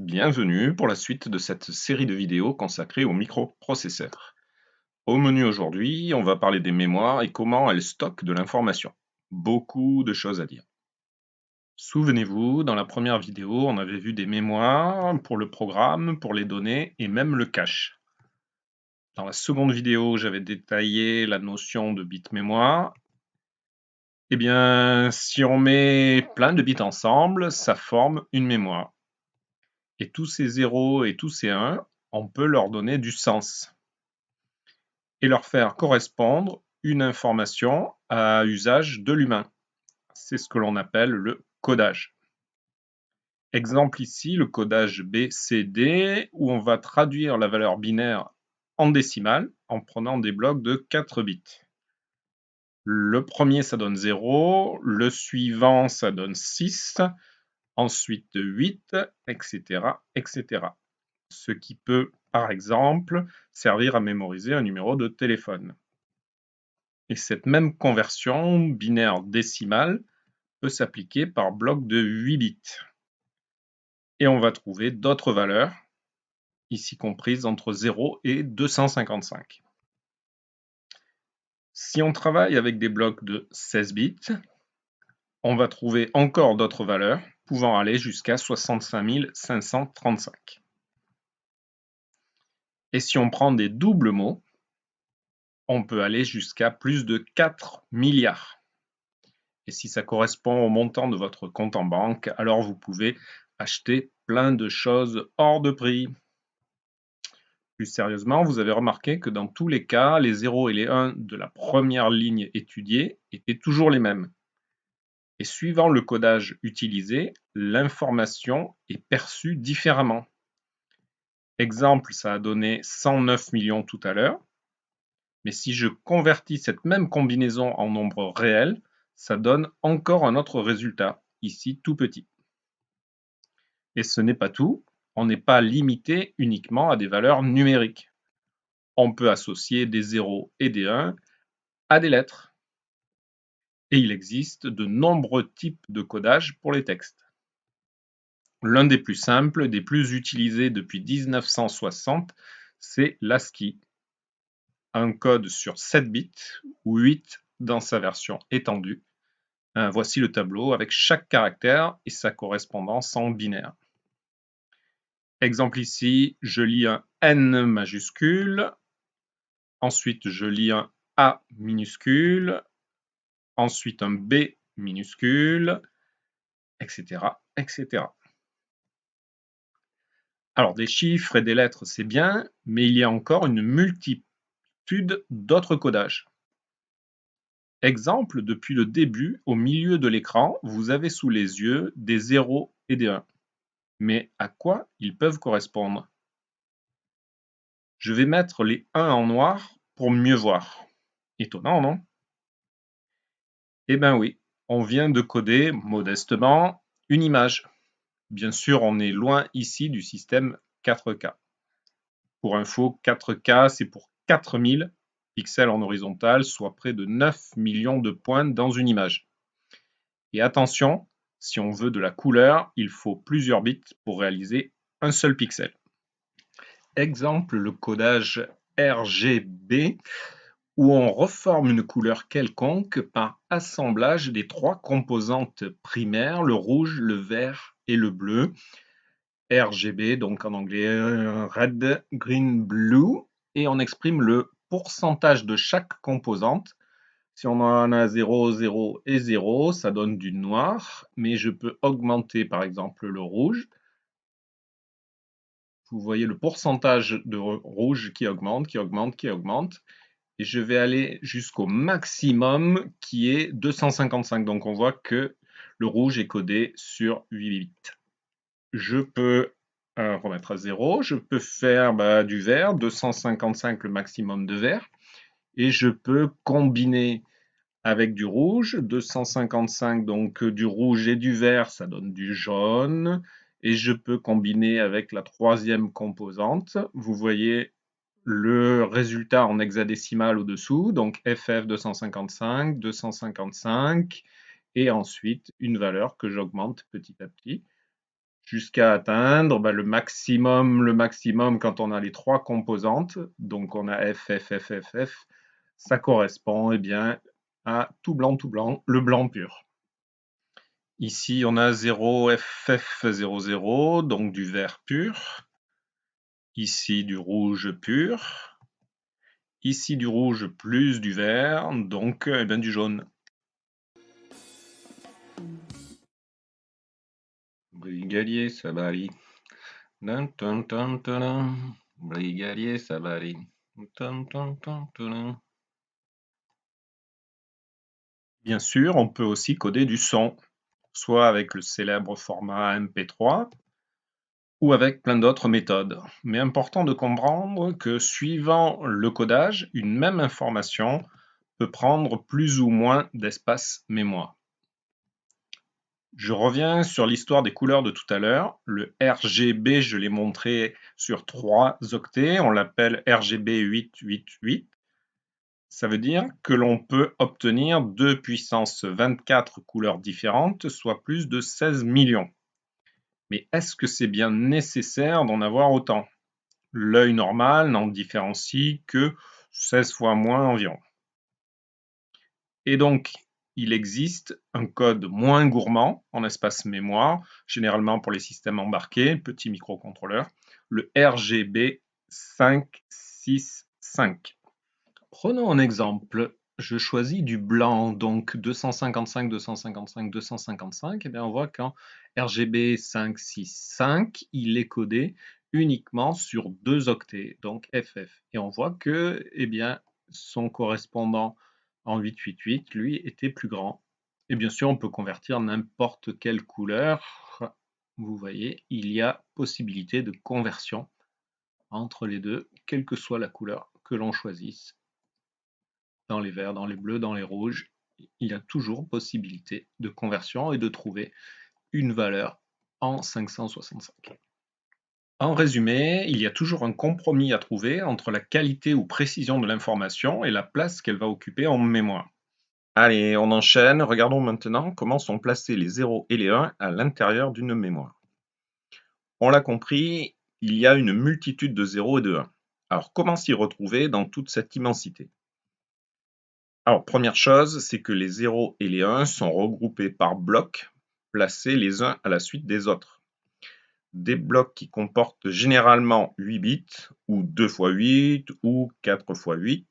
Bienvenue pour la suite de cette série de vidéos consacrée aux microprocesseurs. Au menu aujourd'hui, on va parler des mémoires et comment elles stockent de l'information. Beaucoup de choses à dire. Souvenez-vous, dans la première vidéo, on avait vu des mémoires pour le programme, pour les données et même le cache. Dans la seconde vidéo, j'avais détaillé la notion de bit mémoire. Eh bien, si on met plein de bits ensemble, ça forme une mémoire. Et tous ces zéros et tous ces 1, on peut leur donner du sens et leur faire correspondre une information à usage de l'humain. C'est ce que l'on appelle le codage. Exemple ici, le codage BCD, où on va traduire la valeur binaire en décimale en prenant des blocs de 4 bits. Le premier, ça donne 0, le suivant, ça donne 6, ensuite 8, etc., etc. Ce qui peut, par exemple, servir à mémoriser un numéro de téléphone. Et cette même conversion binaire-décimale peut s'appliquer par bloc de 8 bits. Et on va trouver d'autres valeurs, ici comprises entre 0 et 255. Si on travaille avec des blocs de 16 bits, on va trouver encore d'autres valeurs, pouvant aller jusqu'à 65 535. Et si on prend des doubles mots, on peut aller jusqu'à plus de 4 milliards. Et si ça correspond au montant de votre compte en banque, alors vous pouvez acheter plein de choses hors de prix. Plus sérieusement, vous avez remarqué que dans tous les cas, les 0 et les 1 de la première ligne étudiée étaient toujours les mêmes. Et suivant le codage utilisé, l'information est perçue différemment. Exemple, ça a donné 109 millions tout à l'heure. Mais si je convertis cette même combinaison en nombre réel, ça donne encore un autre résultat, ici tout petit. Et ce n'est pas tout, on n'est pas limité uniquement à des valeurs numériques. On peut associer des 0 et des 1 à des lettres. Et il existe de nombreux types de codage pour les textes. L'un des plus simples, des plus utilisés depuis 1960, c'est l'ASCII. Un code sur 7 bits, ou 8 dans sa version étendue. Voici le tableau avec chaque caractère et sa correspondance en binaire. Exemple ici, je lis un N majuscule, ensuite je lis un A minuscule, ensuite un B minuscule, etc., etc. Alors des chiffres et des lettres, c'est bien, mais il y a encore une multitude d'autres codages. Exemple, depuis le début, au milieu de l'écran, vous avez sous les yeux des 0 et des 1. Mais à quoi ils peuvent correspondre? Je vais mettre les 1 en noir pour mieux voir. Étonnant, non? Eh bien oui, on vient de coder modestement une image. Bien sûr, on est loin ici du système 4K. Pour info, 4K, c'est pour 4000 pixels en horizontal, soit près de 9 millions de points dans une image. Et attention, si on veut de la couleur, il faut plusieurs bits pour réaliser un seul pixel. Exemple, le codage RGB, où on reforme une couleur quelconque par assemblage des 3 composantes primaires, le rouge, le vert et le bleu. RGB, donc en anglais Red, Green, Blue, et on exprime le pourcentage de chaque composante. Si on en a 0, 0 et 0, ça donne du noir, mais je peux augmenter par exemple le rouge. Vous voyez le pourcentage de rouge qui augmente, qui augmente, qui augmente. Et je vais aller jusqu'au maximum qui est 255. Donc on voit que le rouge est codé sur 8 bits. Je peux remettre à 0. Je peux faire du vert, 255 le maximum de vert. Et je peux combiner avec du rouge, 255 donc du rouge et du vert, ça donne du jaune. Et je peux combiner avec la troisième composante. Vous voyez le résultat en hexadécimal au-dessous, donc FF 255, 255, et ensuite une valeur que j'augmente petit à petit. jusqu'à atteindre le maximum quand on a les trois composantes, donc on a F, F, F, F, F, ça correspond bien à tout blanc, le blanc pur. Ici, on a 0, F, F, 0, 0, donc du vert pur. Ici, du rouge pur. Ici, du rouge plus du vert, donc du jaune. Brigadier Sabari. Brigadier Sabari. Bien sûr, on peut aussi coder du son, soit avec le célèbre format MP3 ou avec plein d'autres méthodes. Mais important de comprendre que suivant le codage, une même information peut prendre plus ou moins d'espace mémoire. Je reviens sur l'histoire des couleurs de tout à l'heure. Le RGB, je l'ai montré sur 3 octets. On l'appelle RGB 888. Ça veut dire que l'on peut obtenir 2 puissance 24 couleurs différentes, soit plus de 16 millions. Mais est-ce que c'est bien nécessaire d'en avoir autant? L'œil normal n'en différencie que 16 fois moins environ. Et donc, il existe un code moins gourmand en espace mémoire, généralement pour les systèmes embarqués, petits microcontrôleurs, le RGB 565. Prenons un exemple. Je choisis du blanc, donc 255, 255, 255. Et bien on voit qu'en RGB 565, il est codé uniquement sur 2 octets, donc FF. Et on voit que son correspondant en 888, lui, était plus grand. Et bien sûr, on peut convertir n'importe quelle couleur. Vous voyez, il y a possibilité de conversion entre les deux, quelle que soit la couleur que l'on choisisse. Dans les verts, dans les bleus, dans les rouges, il y a toujours possibilité de conversion et de trouver une valeur en 565. En résumé, il y a toujours un compromis à trouver entre la qualité ou précision de l'information et la place qu'elle va occuper en mémoire. Allez, on enchaîne. Regardons maintenant comment sont placés les 0 et les 1 à l'intérieur d'une mémoire. On l'a compris, il y a une multitude de 0 et de 1. Alors, comment s'y retrouver dans toute cette immensité? Alors, première chose, c'est que les 0 et les 1 sont regroupés par blocs, placés les uns à la suite des autres. Des blocs qui comportent généralement 8 bits, ou 2 x 8, ou 4 x 8.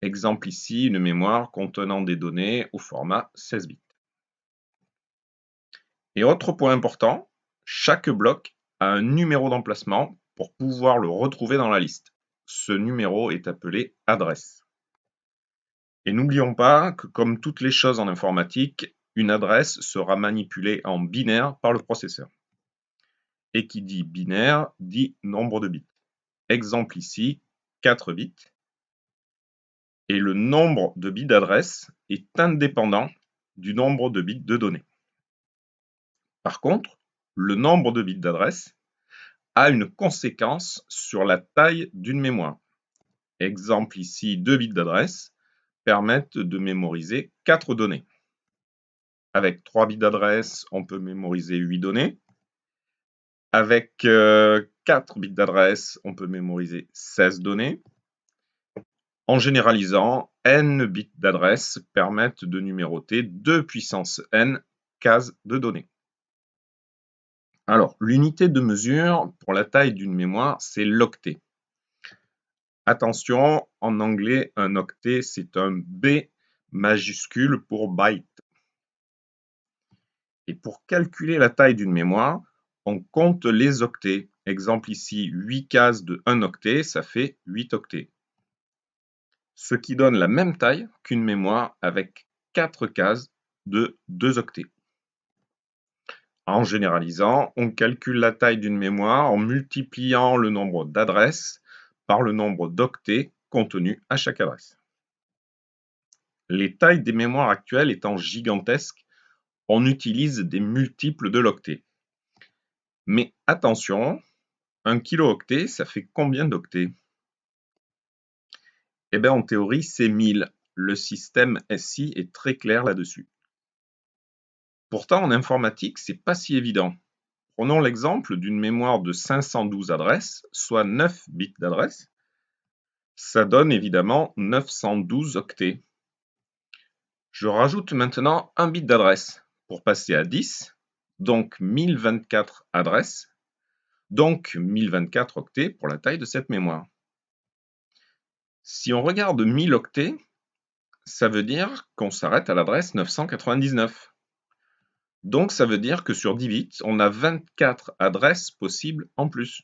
Exemple ici, une mémoire contenant des données au format 16 bits. Et autre point important, chaque bloc a un numéro d'emplacement pour pouvoir le retrouver dans la liste. Ce numéro est appelé adresse. Et n'oublions pas que comme toutes les choses en informatique, une adresse sera manipulée en binaire par le processeur. Et qui dit binaire dit nombre de bits. Exemple ici, 4 bits. Et le nombre de bits d'adresse est indépendant du nombre de bits de données. Par contre, le nombre de bits d'adresse a une conséquence sur la taille d'une mémoire. Exemple ici, 2 bits d'adresse permettent de mémoriser 4 données. Avec 3 bits d'adresse, on peut mémoriser 8 données. Avec 4 bits d'adresse, on peut mémoriser 16 données. En généralisant, n bits d'adresse permettent de numéroter 2 puissance n cases de données. Alors, l'unité de mesure pour la taille d'une mémoire, c'est l'octet. Attention, en anglais, un octet, c'est un B majuscule pour byte. Et pour calculer la taille d'une mémoire, on compte les octets. Exemple ici, 8 cases de 1 octet, ça fait 8 octets. Ce qui donne la même taille qu'une mémoire avec 4 cases de 2 octets. En généralisant, on calcule la taille d'une mémoire en multipliant le nombre d'adresses par le nombre d'octets contenus à chaque adresse. Les tailles des mémoires actuelles étant gigantesques, on utilise des multiples de l'octet. Mais attention, un kilo-octet, ça fait combien d'octets? Eh bien, en théorie, c'est 1000. Le système SI est très clair là-dessus. Pourtant, en informatique, c'est pas si évident. Prenons l'exemple d'une mémoire de 512 adresses, soit 9 bits d'adresse. Ça donne évidemment 912 octets. Je rajoute maintenant un bit d'adresse pour passer à 10, donc 1024 adresses, donc 1024 octets pour la taille de cette mémoire. Si on regarde 1000 octets, ça veut dire qu'on s'arrête à l'adresse 999. Donc ça veut dire que sur 10 bits, on a 24 adresses possibles en plus.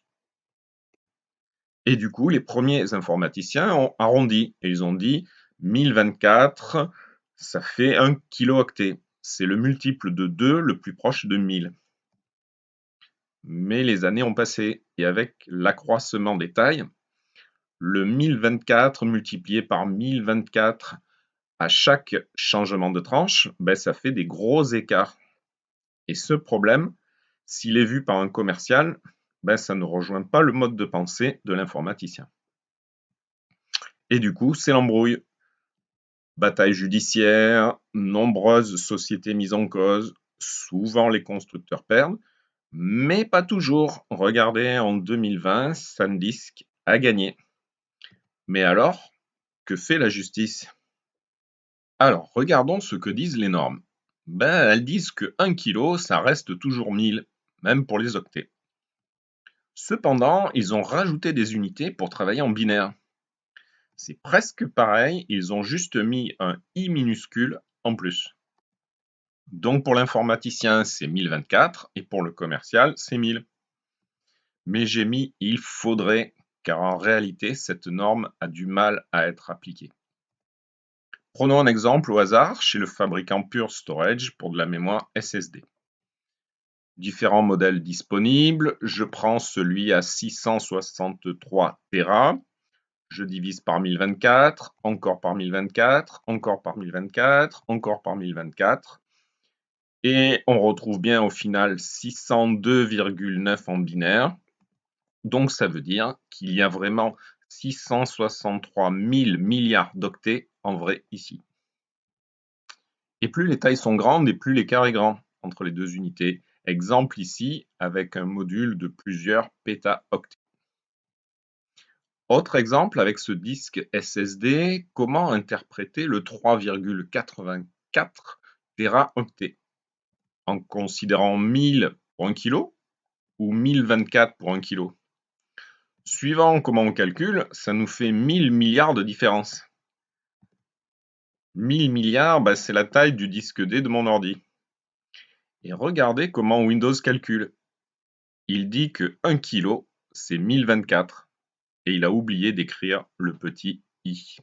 Et du coup, les premiers informaticiens ont arrondi et ils ont dit 1024, ça fait 1 kilooctet. C'est le multiple de 2 le plus proche de 1000. Mais les années ont passé et avec l'accroissement des tailles, le 1024 multiplié par 1024 à chaque changement de tranche, ça fait des gros écarts. Et ce problème, s'il est vu par un commercial, ça ne rejoint pas le mode de pensée de l'informaticien. Et du coup, c'est l'embrouille. Bataille judiciaire, nombreuses sociétés mises en cause, souvent les constructeurs perdent, mais pas toujours. Regardez, en 2020, SanDisk a gagné. Mais alors, que fait la justice? Alors, regardons ce que disent les normes. Elles disent que 1 kg, ça reste toujours 1000, même pour les octets. Cependant, ils ont rajouté des unités pour travailler en binaire. C'est presque pareil, ils ont juste mis un i minuscule en plus. Donc pour l'informaticien, c'est 1024 et pour le commercial, c'est 1000. Mais j'ai mis il faudrait, car en réalité, cette norme a du mal à être appliquée. Prenons un exemple au hasard chez le fabricant Pure Storage pour de la mémoire SSD. Différents modèles disponibles, je prends celui à 663 Tera, je divise par 1024, encore par 1024, encore par 1024, encore par 1024. Et on retrouve bien au final 602,9 en binaire. Donc ça veut dire qu'il y a vraiment 663 000 milliards d'octets en vrai ici. Et plus les tailles sont grandes et plus l'écart est grand entre les deux unités. Exemple ici avec un module de plusieurs pétaoctets. Autre exemple avec ce disque SSD, comment interpréter le 3,84 téraoctets en considérant 1000 pour 1 kg ou 1024 pour 1 kg? Suivant comment on calcule, ça nous fait 1000 milliards de différence. 1000 milliards, c'est la taille du disque D de mon ordi. Et regardez comment Windows calcule. Il dit que 1 kg, c'est 1024. Et il a oublié d'écrire le petit i.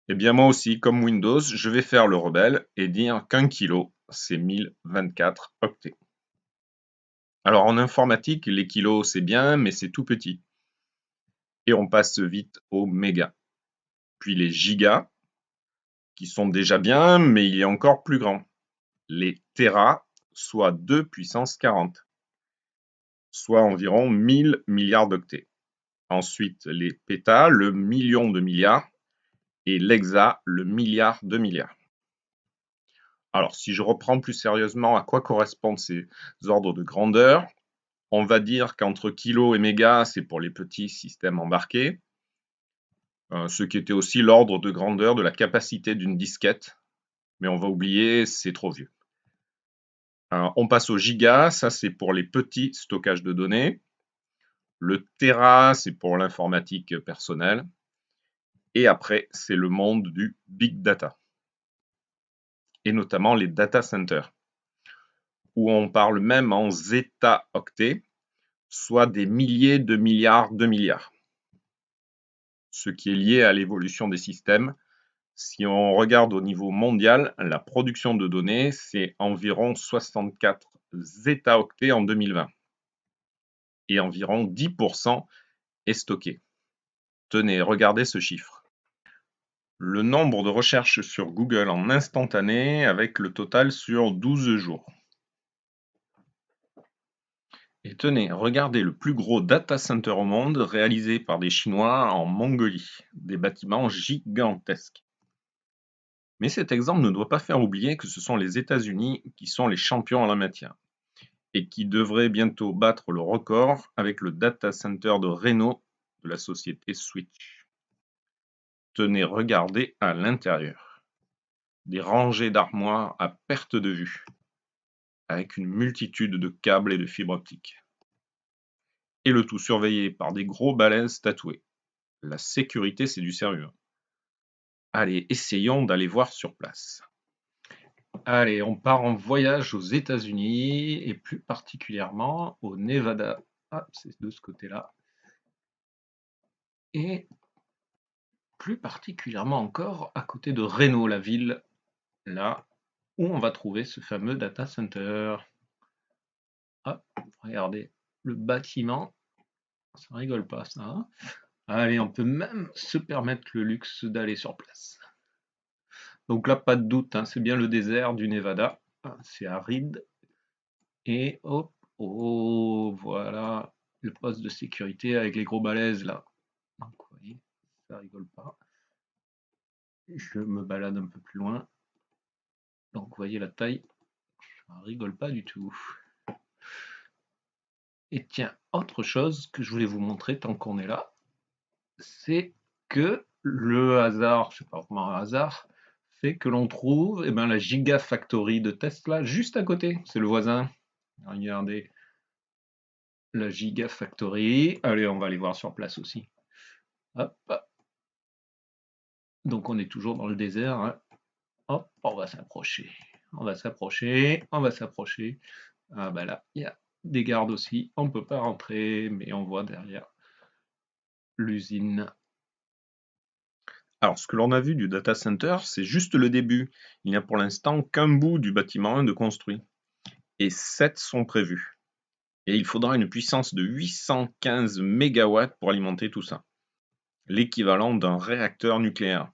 Eh bien moi aussi, comme Windows, je vais faire le rebelle et dire qu'un kilo, c'est 1024 octets. Alors en informatique, les kilos c'est bien, mais c'est tout petit. Et on passe vite aux mégas. Puis les gigas, qui sont déjà bien, mais il est encore plus grand. Les téras, soit 2 puissance 40, soit environ 1000 milliards d'octets. Ensuite, les pétas, le million de milliards, et l'hexa, le milliard de milliards. Alors, si je reprends plus sérieusement à quoi correspondent ces ordres de grandeur, on va dire qu'entre kilo et méga, c'est pour les petits systèmes embarqués, ce qui était aussi l'ordre de grandeur de la capacité d'une disquette, mais on va oublier, c'est trop vieux. On passe au giga, ça c'est pour les petits stockages de données. Le téra, c'est pour l'informatique personnelle. Et après, c'est le monde du big data, et notamment les data centers, où on parle même en zétaoctets, soit des milliers de milliards de milliards. Ce qui est lié à l'évolution des systèmes. Si on regarde au niveau mondial, la production de données, c'est environ 64 zétaoctets en 2020. Et environ 10% est stocké. Tenez, regardez ce chiffre. Le nombre de recherches sur Google en instantané avec le total sur 12 jours. Et tenez, regardez le plus gros data center au monde réalisé par des Chinois en Mongolie. Des bâtiments gigantesques. Mais cet exemple ne doit pas faire oublier que ce sont les États-Unis qui sont les champions en la matière. et qui devrait bientôt battre le record avec le data center de Renault de la société Switch. Tenez, regardez à l'intérieur. Des rangées d'armoires à perte de vue, avec une multitude de câbles et de fibres optiques. Et le tout surveillé par des gros balaises tatoués. La sécurité, c'est du sérieux. Allez, essayons d'aller voir sur place. Allez, on part en voyage aux États-Unis et plus particulièrement au Nevada. Ah, c'est de ce côté-là. Et plus particulièrement encore à côté de Reno, la ville, là où on va trouver ce fameux data center. Hop, regardez, le bâtiment, ça rigole pas ça, hein. Allez, on peut même se permettre le luxe d'aller sur place. Donc là, pas de doute, hein, c'est bien le désert du Nevada. C'est aride. Et hop, oh, voilà, le poste de sécurité avec les gros balaises là. Donc, vous voyez, ça rigole pas. Je me balade un peu plus loin. Donc, vous voyez la taille, ça rigole pas du tout. Et tiens, autre chose que je voulais vous montrer tant qu'on est là, c'est que le hasard, je sais pas comment un hasard, fait que l'on trouve la Gigafactory de Tesla juste à côté. C'est le voisin. Regardez, la Gigafactory. Allez, on va aller voir sur place aussi. Hop. Donc on est toujours dans le désert, hein. Hop, on va s'approcher. On va s'approcher, on va s'approcher. Ah bah là, il y a des gardes aussi. On ne peut pas rentrer, mais on voit derrière l'usine. Alors, ce que l'on a vu du data center, c'est juste le début. Il n'y a pour l'instant qu'un bout du bâtiment 1 de construit. Et 7 sont prévus. Et il faudra une puissance de 815 MW pour alimenter tout ça. L'équivalent d'un réacteur nucléaire.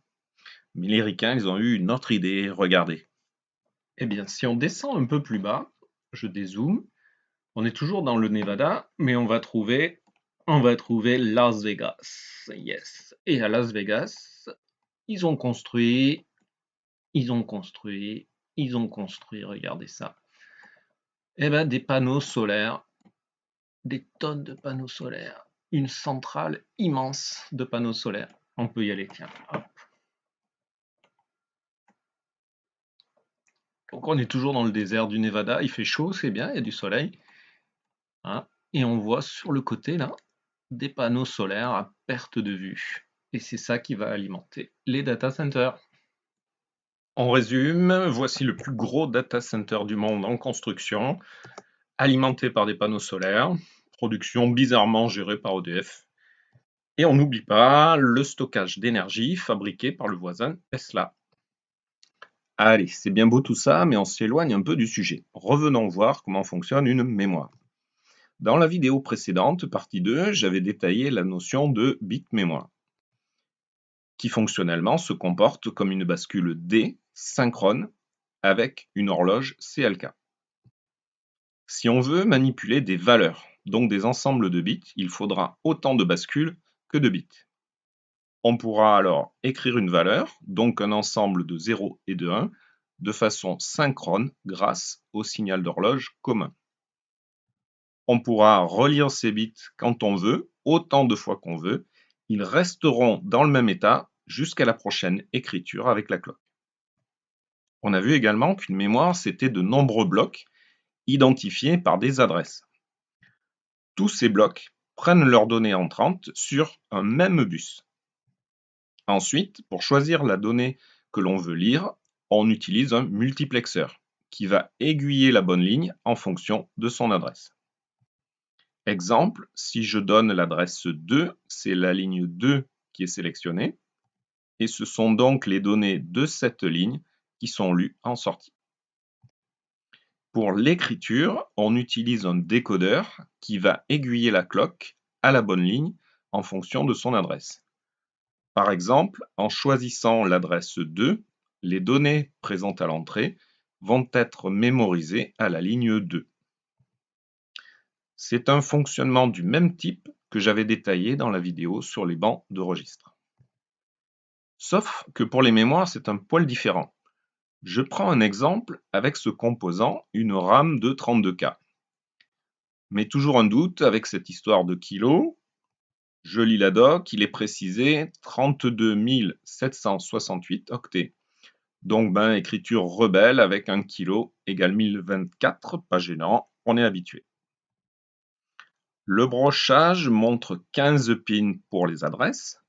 Mais les ricains, ils ont eu une autre idée, regardez. Eh bien, si on descend un peu plus bas, je dézoome, on est toujours dans le Nevada, mais on va trouver Las Vegas. Yes. Et à Las Vegas, ils ont construit, regardez ça. Eh bien, des panneaux solaires, des tonnes de panneaux solaires, une centrale immense de panneaux solaires. On peut y aller, tiens. Hop. Donc on est toujours dans le désert du Nevada, il fait chaud, c'est bien, il y a du soleil. Hein, et on voit sur le côté là des panneaux solaires à perte de vue. Et c'est ça qui va alimenter les data centers. En résume, voici le plus gros data center du monde en construction, alimenté par des panneaux solaires, production bizarrement gérée par EDF. Et on n'oublie pas le stockage d'énergie fabriqué par le voisin Tesla. Allez, c'est bien beau tout ça, mais on s'éloigne un peu du sujet. Revenons voir comment fonctionne une mémoire. Dans la vidéo précédente, partie 2, j'avais détaillé la notion de bit mémoire, qui fonctionnellement se comporte comme une bascule D synchrone avec une horloge CLK. Si on veut manipuler des valeurs, donc des ensembles de bits, il faudra autant de bascules que de bits. On pourra alors écrire une valeur, donc un ensemble de 0 et de 1, de façon synchrone grâce au signal d'horloge commun. On pourra relire ces bits quand on veut, autant de fois qu'on veut. Ils resteront dans le même état jusqu'à la prochaine écriture avec la cloque. On a vu également qu'une mémoire, c'était de nombreux blocs identifiés par des adresses. Tous ces blocs prennent leurs données entrantes sur un même bus. Ensuite, pour choisir la donnée que l'on veut lire, on utilise un multiplexeur qui va aiguiller la bonne ligne en fonction de son adresse. Exemple, si je donne l'adresse 2, c'est la ligne 2 qui est sélectionnée, et ce sont donc les données de cette ligne qui sont lues en sortie. Pour l'écriture, on utilise un décodeur qui va aiguiller la cloque à la bonne ligne en fonction de son adresse. Par exemple, en choisissant l'adresse 2, les données présentes à l'entrée vont être mémorisées à la ligne 2. C'est un fonctionnement du même type que j'avais détaillé dans la vidéo sur les bancs de registre. Sauf que pour les mémoires, c'est un poil différent. Je prends un exemple avec ce composant, une RAM de 32K. Mais toujours un doute avec cette histoire de kilos. Je lis la doc, il est précisé 32 768 octets. Donc, écriture rebelle avec 1 kilo égale 1024, pas gênant, on est habitué. Le brochage montre 15 pins pour les adresses,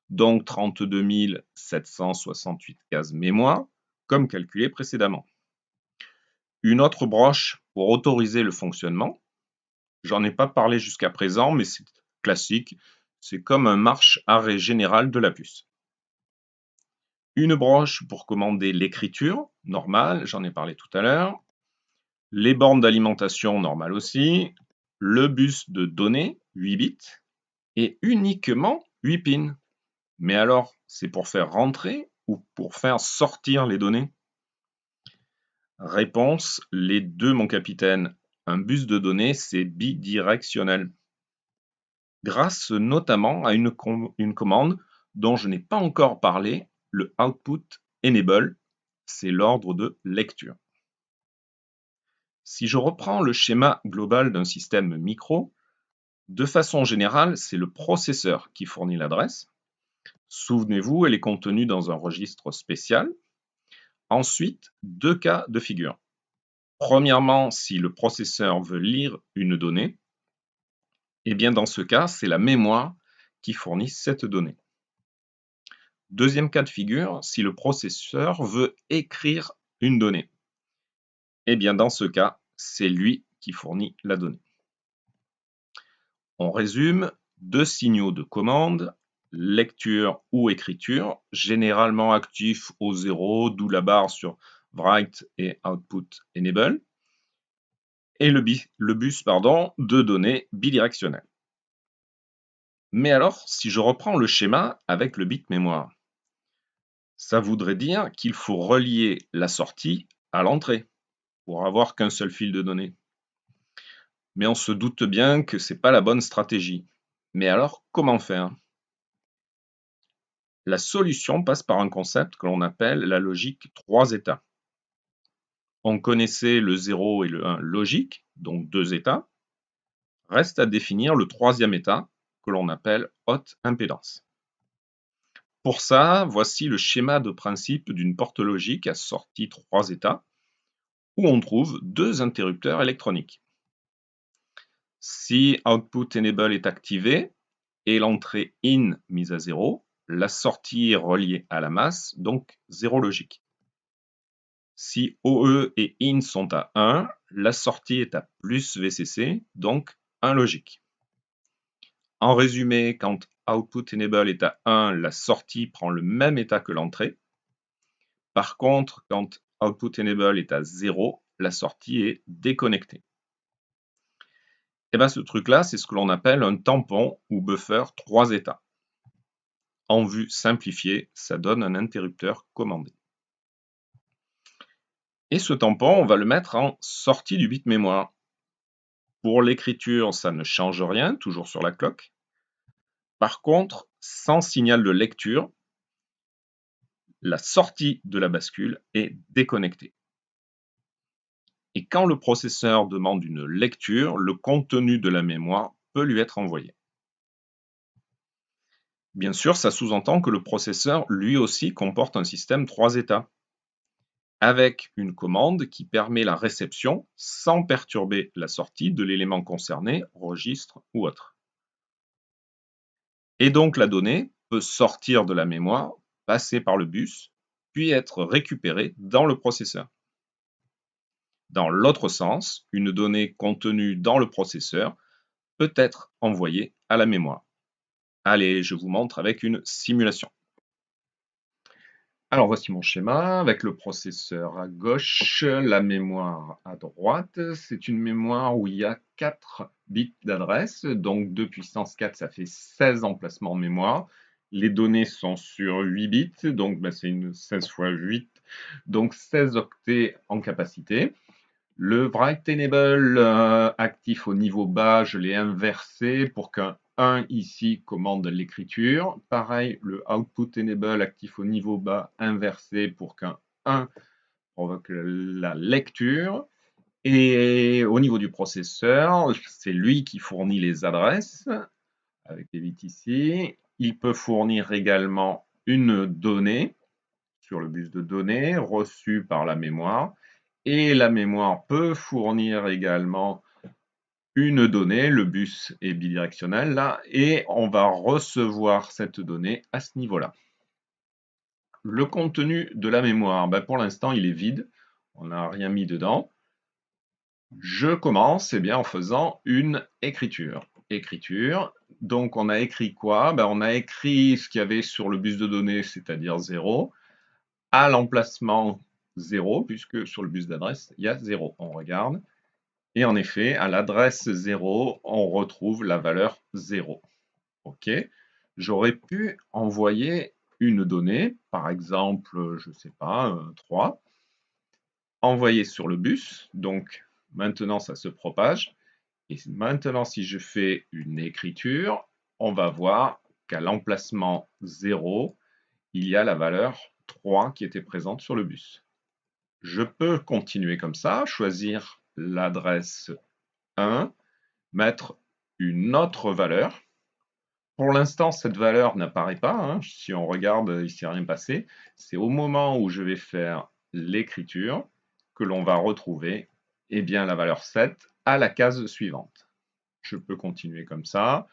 donc 32 768 cases mémoire, comme calculé précédemment. Une autre broche pour autoriser le fonctionnement. J'en ai pas parlé jusqu'à présent, mais c'est classique. C'est comme un marche-arrêt général de la puce. Une broche pour commander l'écriture, normale, j'en ai parlé tout à l'heure. Les bornes d'alimentation, normales aussi. Le bus de données, 8 bits. Et uniquement 8 pins. Mais alors, c'est pour faire rentrer ou pour faire sortir les données? Réponse, les deux, mon capitaine. Un bus de données, c'est bidirectionnel. Grâce notamment à une commande dont je n'ai pas encore parlé, le output enable, c'est l'ordre de lecture. Si je reprends le schéma global d'un système micro, de façon générale, c'est le processeur qui fournit l'adresse. Souvenez-vous, elle est contenue dans un registre spécial. Ensuite, deux cas de figure. Premièrement, si le processeur veut lire une donnée, eh bien dans ce cas, c'est la mémoire qui fournit cette donnée. Deuxième cas de figure, si le processeur veut écrire une donnée, eh bien dans ce cas, c'est lui qui fournit la donnée. On résume, deux signaux de commande, lecture ou écriture, généralement actifs au 0, d'où la barre sur Write et Output Enable, et le bus de données bidirectionnel. Mais alors, si je reprends le schéma avec le bit mémoire, ça voudrait dire qu'il faut relier la sortie à l'entrée pour avoir qu'un seul fil de données. Mais on se doute bien que ce n'est pas la bonne stratégie. Mais alors, comment faire? La solution passe par un concept que l'on appelle la logique 3 états. On connaissait le 0 et le 1 logique, donc 2 états. Reste à définir le troisième état, que l'on appelle haute impédance. Pour ça, voici le schéma de principe d'une porte logique à sortie 3 états, où on trouve deux interrupteurs électroniques. Si Output Enable est activé et l'entrée IN mise à 0, la sortie est reliée à la masse, donc 0 logique. Si OE et IN sont à 1, la sortie est à plus VCC, donc 1 logique. En résumé, quand Output Enable est à 1, la sortie prend le même état que l'entrée. Par contre, quand Output Enable est à 0, la sortie est déconnectée. Et bien ce truc-là, c'est ce que l'on appelle un tampon ou buffer 3 états. En vue simplifiée, ça donne un interrupteur commandé. Et ce tampon, on va le mettre en sortie du bit mémoire. Pour l'écriture, ça ne change rien, toujours sur la cloque. Par contre, sans signal de lecture, la sortie de la bascule est déconnectée. Et quand le processeur demande une lecture, le contenu de la mémoire peut lui être envoyé. Bien sûr, ça sous-entend que le processeur, lui aussi, comporte un système 3 états, avec une commande qui permet la réception sans perturber la sortie de l'élément concerné, registre ou autre. Et donc la donnée peut sortir de la mémoire, passer par le bus, puis être récupérée dans le processeur. Dans l'autre sens, une donnée contenue dans le processeur peut être envoyée à la mémoire. Allez, je vous montre avec une simulation. Alors voici mon schéma avec le processeur à gauche, la mémoire à droite. C'est une mémoire où il y a 4 bits d'adresse, donc 2 puissance 4, ça fait 16 emplacements de mémoire. Les données sont sur 8 bits, donc c'est une 16 x 8, donc 16 octets en capacité. Le Write Enable actif au niveau bas, je l'ai inversé pour qu'un 1 ici commande l'écriture. Pareil, le Output Enable actif au niveau bas, inversé pour qu'un 1 provoque la lecture. Et au niveau du processeur, c'est lui qui fournit les adresses, avec les bits ici. Il peut fournir également une donnée sur le bus de données reçue par la mémoire. Et la mémoire peut fournir également une donnée, le bus est bidirectionnel là, et on va recevoir cette donnée à ce niveau-là. Le contenu de la mémoire, ben pour l'instant il est vide, on n'a rien mis dedans. Je commence bien, en faisant une écriture. Écriture, donc on a écrit quoi? Ben, on a écrit ce qu'il y avait sur le bus de données, c'est-à-dire 0, à l'emplacement 0, puisque sur le bus d'adresse, il y a 0. On regarde. Et en effet, à l'adresse 0, on retrouve la valeur 0. OK. J'aurais pu envoyer une donnée, par exemple, je ne sais pas, 3, envoyer sur le bus. Donc maintenant, ça se propage. Et maintenant, si je fais une écriture, on va voir qu'à l'emplacement 0, il y a la valeur 3 qui était présente sur le bus. Je peux continuer comme ça, choisir l'adresse 1, mettre une autre valeur. Pour l'instant, cette valeur n'apparaît pas, hein. Si on regarde, il ne s'est rien passé. C'est au moment où je vais faire l'écriture que l'on va retrouver bien, la valeur 7 à la case suivante. Je peux continuer comme ça.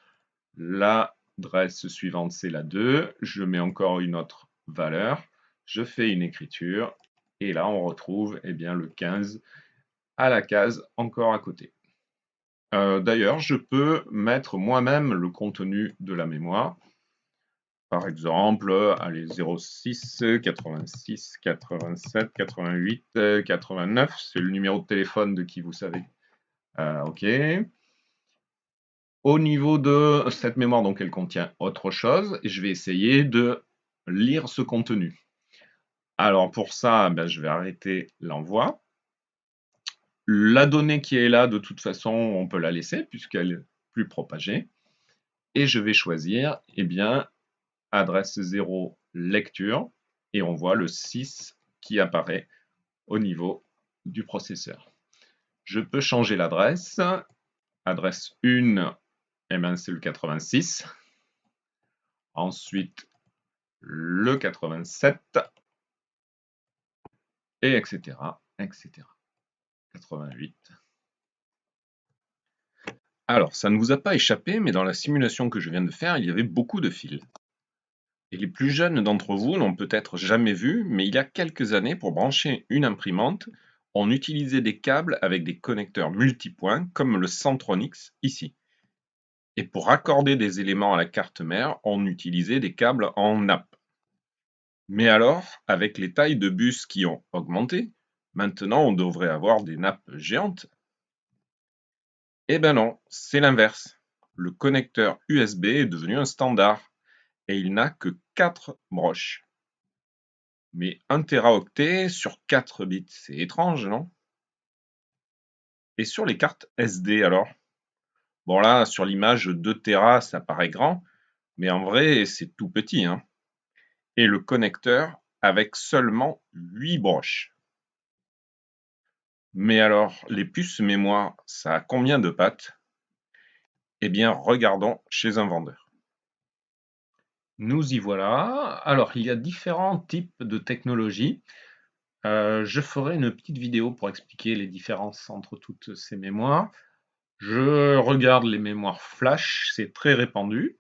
L'adresse suivante, c'est la 2. Je mets encore une autre valeur. Je fais une écriture. Et là, on retrouve bien, le 15 à la case encore à côté. D'ailleurs, je peux mettre moi-même le contenu de la mémoire. Par exemple, allez, 06 86 87 88 89, c'est le numéro de téléphone de qui vous savez. OK. Au niveau de cette mémoire, donc elle contient autre chose, et je vais essayer de lire ce contenu. Alors pour ça, je vais arrêter l'envoi. La donnée qui est là, de toute façon, on peut la laisser puisqu'elle est plus propagée. Et je vais choisir, adresse 0 lecture, et on voit le 6 qui apparaît au niveau du processeur. Je peux changer l'adresse. Adresse 1, c'est le 86. Ensuite, le 87, et etc., etc. 88. Alors, ça ne vous a pas échappé, mais dans la simulation que je viens de faire, il y avait beaucoup de fils. Et les plus jeunes d'entre vous n'ont peut-être jamais vu, mais il y a quelques années, pour brancher une imprimante, on utilisait des câbles avec des connecteurs multipoints, comme le Centronix ici. Et pour raccorder des éléments à la carte mère, on utilisait des câbles en nappe. Mais alors, avec les tailles de bus qui ont augmenté, maintenant on devrait avoir des nappes géantes. Eh ben non, c'est l'inverse. Le connecteur USB est devenu un standard et il n'a que 4 broches. Mais 1 téraoctet sur 4 bits, c'est étrange, non? Et sur les cartes SD alors? Bon là, sur l'image 2 Tera, ça paraît grand, mais en vrai, c'est tout petit, hein. Et le connecteur avec seulement 8 broches. Mais alors, les puces mémoire, ça a combien de pattes? Eh bien, regardons chez un vendeur. Nous y voilà. Alors, il y a différents types de technologies. Je ferai une petite vidéo pour expliquer les différences entre toutes ces mémoires. Je regarde les mémoires flash, c'est très répandu.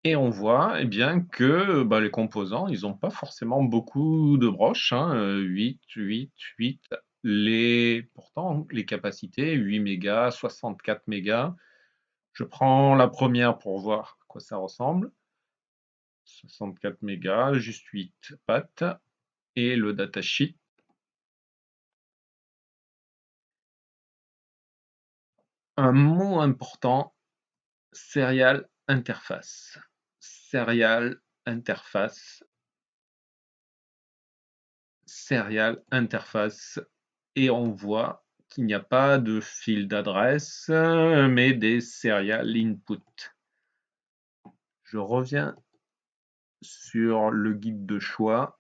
Et on voit que les composants, ils n'ont pas forcément beaucoup de broches, hein, 8, 8, 8. Pourtant, les capacités, 8 mégas, 64 mégas. Je prends la première pour voir à quoi ça ressemble. 64 mégas, juste 8 pattes. Et le datasheet. Un mot important, serial interface. Serial interface. Serial interface. Et on voit qu'il n'y a pas de fil d'adresse, mais des serial input. Je reviens sur le guide de choix.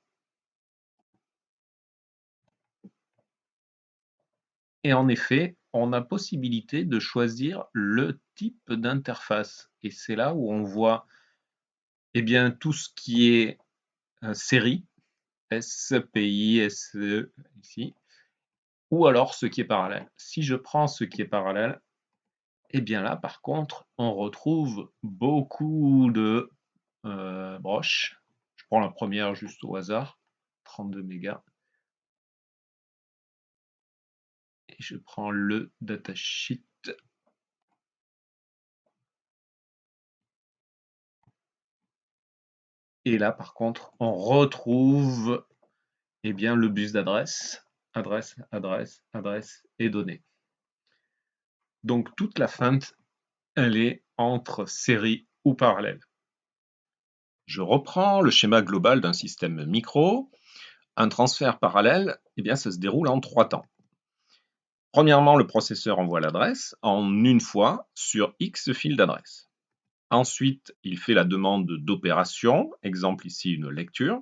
Et en effet, on a possibilité de choisir le type d'interface. Et c'est là où on voit eh bien, tout ce qui est série, SPI, SE, ici, ou alors ce qui est parallèle. Si je prends ce qui est parallèle, eh bien là, par contre, on retrouve beaucoup de broches. Je prends la première juste au hasard, 32 mégas. Et je prends le datasheet. Et là, par contre, on retrouve eh bien, le bus d'adresse, adresse, adresse, adresse et données. Donc toute la feinte, elle est entre série ou parallèle. Je reprends le schéma global d'un système micro. Un transfert parallèle, eh bien, ça se déroule en 3 temps. Premièrement, le processeur envoie l'adresse en une fois sur X fils d'adresse. Ensuite, il fait la demande d'opération, exemple ici une lecture.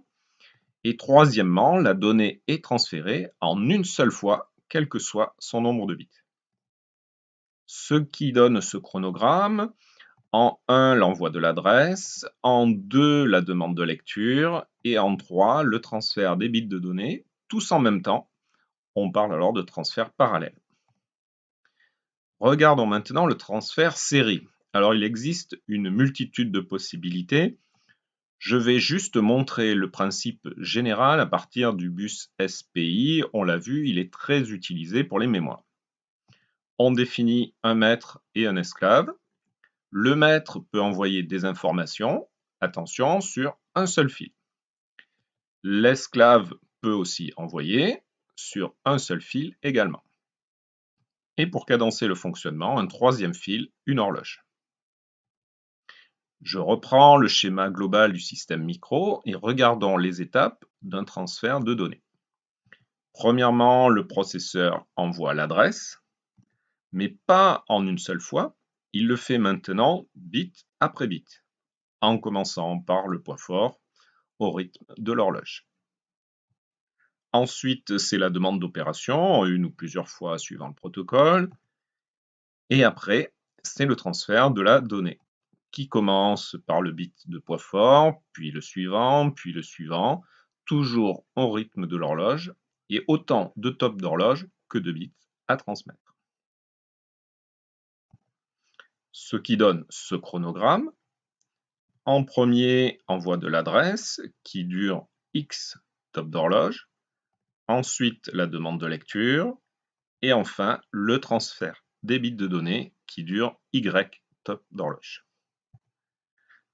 Et troisièmement, la donnée est transférée en une seule fois, quel que soit son nombre de bits. Ce qui donne ce chronogramme, en 1, l'envoi de l'adresse, en 2, la demande de lecture, et en 3, le transfert des bits de données, tous en même temps. On parle alors de transfert parallèle. Regardons maintenant le transfert série. Alors il existe une multitude de possibilités. Je vais juste montrer le principe général à partir du bus SPI. On l'a vu, il est très utilisé pour les mémoires. On définit un maître et un esclave. Le maître peut envoyer des informations, attention, sur un seul fil. L'esclave peut aussi envoyer sur un seul fil également. Et pour cadencer le fonctionnement, un troisième fil, une horloge. Je reprends le schéma global du système micro et regardons les étapes d'un transfert de données. Premièrement, le processeur envoie l'adresse, mais pas en une seule fois. Il le fait maintenant bit après bit, en commençant par le point fort au rythme de l'horloge. Ensuite, c'est la demande d'opération, une ou plusieurs fois suivant le protocole. Et après, c'est le transfert de la donnée, qui commence par le bit de poids fort, puis le suivant, toujours au rythme de l'horloge, et autant de tops d'horloge que de bits à transmettre. Ce qui donne ce chronogramme. En premier, envoi de l'adresse, qui dure X tops d'horloge. Ensuite, la demande de lecture. Et enfin, le transfert des bits de données, qui dure Y top d'horloge.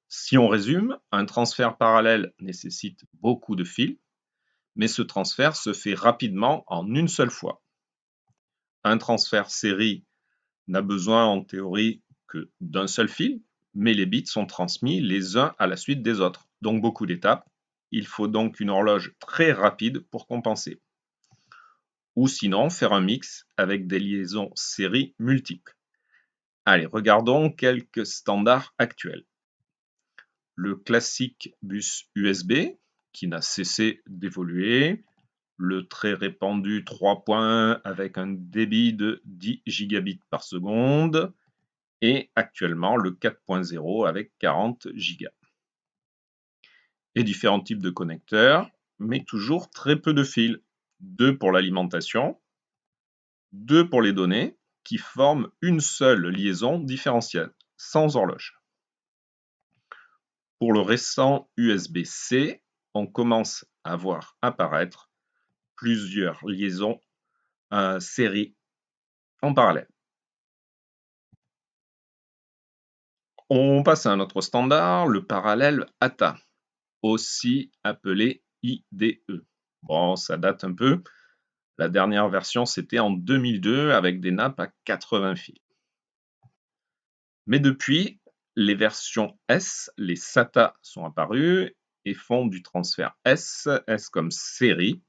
Si on résume, un transfert parallèle nécessite beaucoup de fils, mais ce transfert se fait rapidement en une seule fois. Un transfert série n'a besoin en théorie que d'un seul fil, mais les bits sont transmis les uns à la suite des autres, donc beaucoup d'étapes. Il faut donc une horloge très rapide pour compenser. Ou sinon, faire un mix avec des liaisons série multiples. Allez, regardons quelques standards actuels. Le classique bus USB, qui n'a cessé d'évoluer, le très répandu 3 points avec un débit de 10 gigabits par seconde, et actuellement le 4.0 avec 40 gigas. Et différents types de connecteurs, mais toujours très peu de fils. 2 pour l'alimentation, 2 pour les données, qui forment une seule liaison différentielle, sans horloge. Pour le récent USB-C, on commence à voir apparaître plusieurs liaisons série en parallèle. On passe à un autre standard, le parallèle ATA, aussi appelé IDE. Bon, ça date un peu. La dernière version, c'était en 2002 avec des nappes à 80 fils. Mais depuis, les versions S, les SATA, sont apparues et font du transfert S comme série.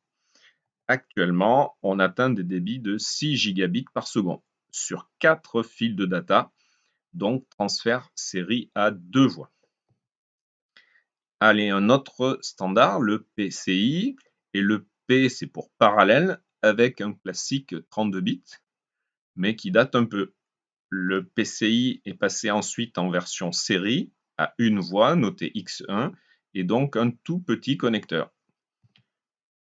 Actuellement, on atteint des débits de 6 gigabits par seconde sur 4 fils de data, donc transfert série à 2 voies. Allez, un autre standard, le PCI, et le P c'est pour parallèle avec un classique 32 bits. mais qui date un peu. Le PCI est passé ensuite en version série à une voie notée X1 et donc un tout petit connecteur.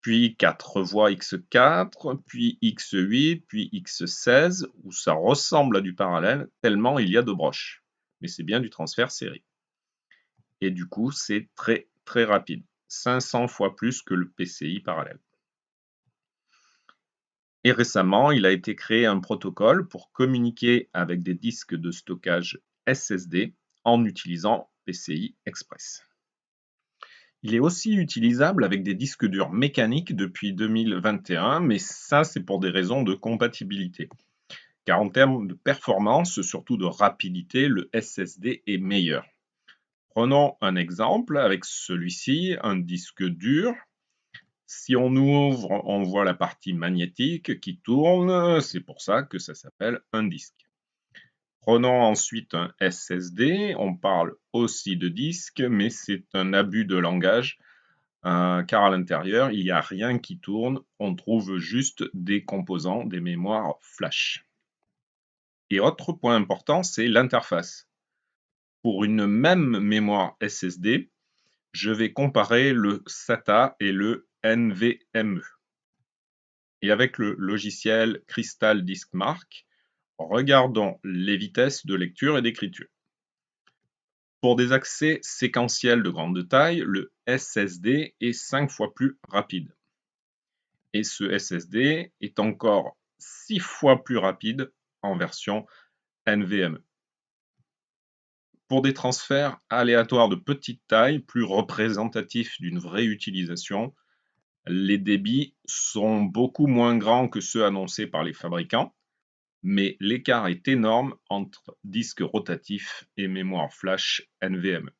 Puis 4 voies X4, puis X8, puis X16, où ça ressemble à du parallèle, tellement il y a de broches. Mais c'est bien du transfert série. Et du coup, c'est très très rapide. 500 fois plus que le PCI parallèle. Et récemment, il a été créé un protocole pour communiquer avec des disques de stockage SSD en utilisant PCI Express. Il est aussi utilisable avec des disques durs mécaniques depuis 2021, mais ça, c'est pour des raisons de compatibilité. Car en termes de performance, surtout de rapidité, le SSD est meilleur. Prenons un exemple avec celui-ci, un disque dur. Si on ouvre, on voit la partie magnétique qui tourne, c'est pour ça que ça s'appelle un disque. Prenons ensuite un SSD, on parle aussi de disque, mais c'est un abus de langage, car à l'intérieur, il n'y a rien qui tourne, on trouve juste des composants, des mémoires flash. Et autre point important, c'est l'interface. Pour une même mémoire SSD, je vais comparer le SATA et le NVMe. Et avec le logiciel Crystal Disk Mark, regardons les vitesses de lecture et d'écriture. Pour des accès séquentiels de grande taille, le SSD est 5 fois plus rapide. Et ce SSD est encore 6 fois plus rapide en version NVMe. Pour des transferts aléatoires de petite taille, plus représentatifs d'une vraie utilisation, les débits sont beaucoup moins grands que ceux annoncés par les fabricants, mais l'écart est énorme entre disque rotatif et mémoire flash NVMe.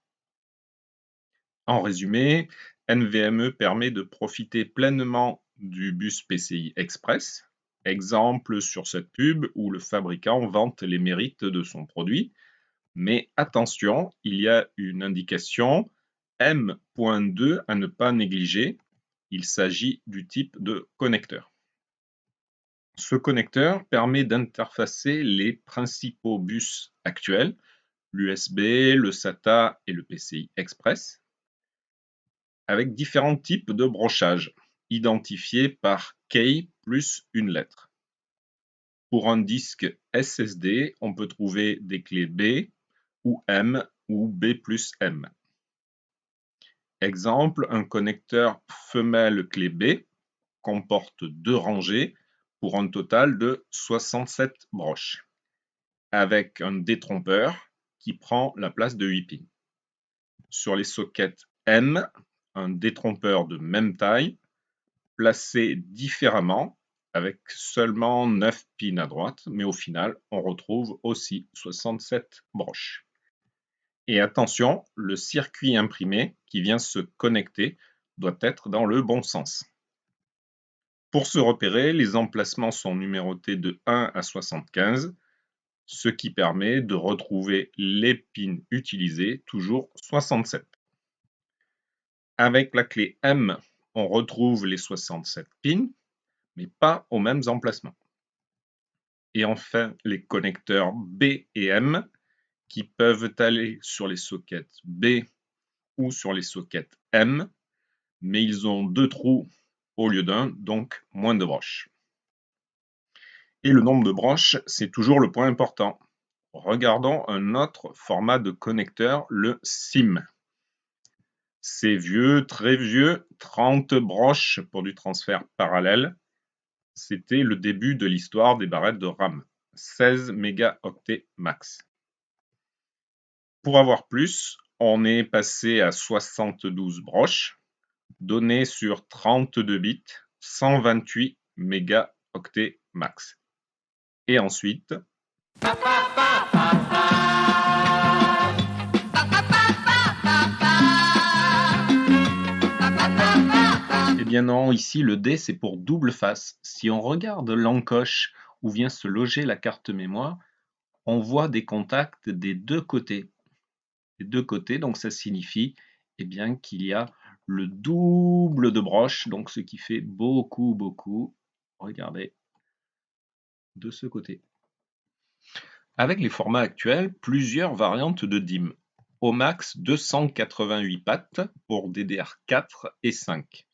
En résumé, NVMe permet de profiter pleinement du bus PCI Express, exemple sur cette pub où le fabricant vante les mérites de son produit, mais attention, il y a une indication M.2 à ne pas négliger, il s'agit du type de connecteur. Ce connecteur permet d'interfacer les principaux bus actuels, l'USB, le SATA et le PCI Express, avec différents types de brochage, identifiés par key plus une lettre. Pour un disque SSD, on peut trouver des clés B ou M ou B plus M. Exemple, un connecteur femelle clé B comporte 2 rangées pour un total de 67 broches, avec un détrompeur qui prend la place de 8 pins. Sur les sockets M, un détrompeur de même taille, placé différemment, avec seulement 9 pins à droite, mais au final, on retrouve aussi 67 broches. Et attention, le circuit imprimé qui vient se connecter doit être dans le bon sens. Pour se repérer, les emplacements sont numérotés de 1 à 75, ce qui permet de retrouver les pins utilisés, toujours 67. Avec la clé M, on retrouve les 67 pins, mais pas aux mêmes emplacements. Et enfin, les connecteurs B et M, qui peuvent aller sur les sockets B ou sur les sockets M, mais ils ont 2 trous au lieu d'un, donc moins de broches. Et le nombre de broches, c'est toujours le point important. Regardons un autre format de connecteur, le SIM. C'est vieux, très vieux, 30 broches pour du transfert parallèle. C'était le début de l'histoire des barrettes de RAM, 16 mégaoctets max. Pour avoir plus, on est passé à 72 broches, données sur 32 bits, 128 mégaoctets max. Et ensuite, eh bien non, ici le D c'est pour double face. Si on regarde l'encoche où vient se loger la carte mémoire, on voit des contacts des deux côtés. Des deux côtés, donc ça signifie eh bien, qu'il y a le double de broches, donc ce qui fait beaucoup, regardez, de ce côté. Avec les formats actuels, plusieurs variantes de DIMM. Au max 288 pattes pour DDR4 et 5.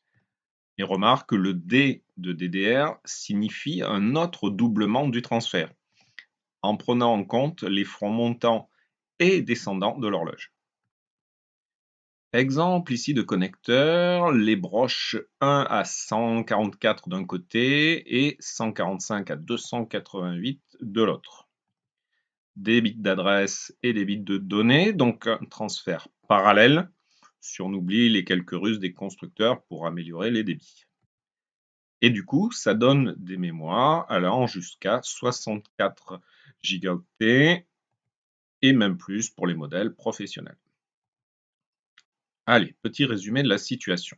Et remarque que le D de DDR signifie un autre doublement du transfert, en prenant en compte les fronts montants et descendants de l'horloge. Exemple ici de connecteur, les broches 1 à 144 d'un côté et 145 à 288 de l'autre. Des bits d'adresse et des bits de données, donc un transfert parallèle, si on oublie les quelques ruses des constructeurs pour améliorer les débits. Et du coup, ça donne des mémoires allant jusqu'à 64 gigaoctets et même plus pour les modèles professionnels. Allez, petit résumé de la situation.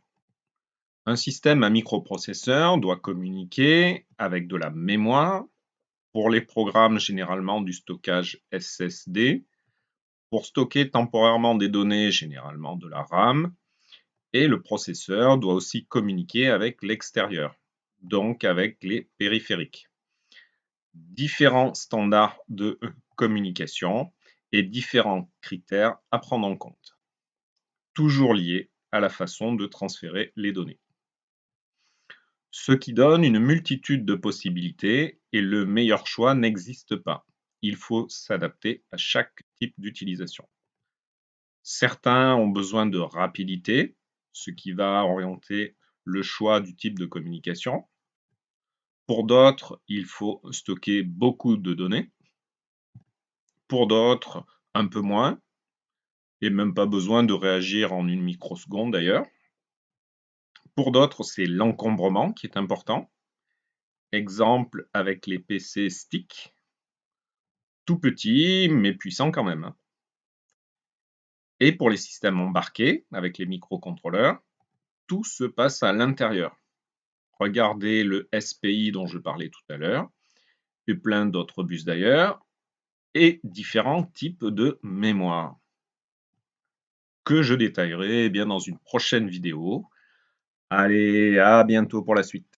Un système à microprocesseur doit communiquer avec de la mémoire, pour les programmes généralement du stockage SSD, pour stocker temporairement des données généralement de la RAM, et le processeur doit aussi communiquer avec l'extérieur, donc avec les périphériques. Différents standards de communication et différents critères à prendre en compte, toujours liés à la façon de transférer les données. Ce qui donne une multitude de possibilités et le meilleur choix n'existe pas. Il faut s'adapter à chaque type d'utilisation. Certains ont besoin de rapidité, ce qui va orienter le choix du type de communication. Pour d'autres, il faut stocker beaucoup de données. Pour d'autres, un peu moins, et même pas besoin de réagir en une microseconde d'ailleurs. Pour d'autres, c'est l'encombrement qui est important. Exemple avec les PC stick, tout petits mais puissants quand même. Et pour les systèmes embarqués, avec les microcontrôleurs, tout se passe à l'intérieur. Regardez le SPI dont je parlais tout à l'heure, et plein d'autres bus d'ailleurs, et différents types de mémoire, que je détaillerai bien dans une prochaine vidéo. Allez, à bientôt pour la suite.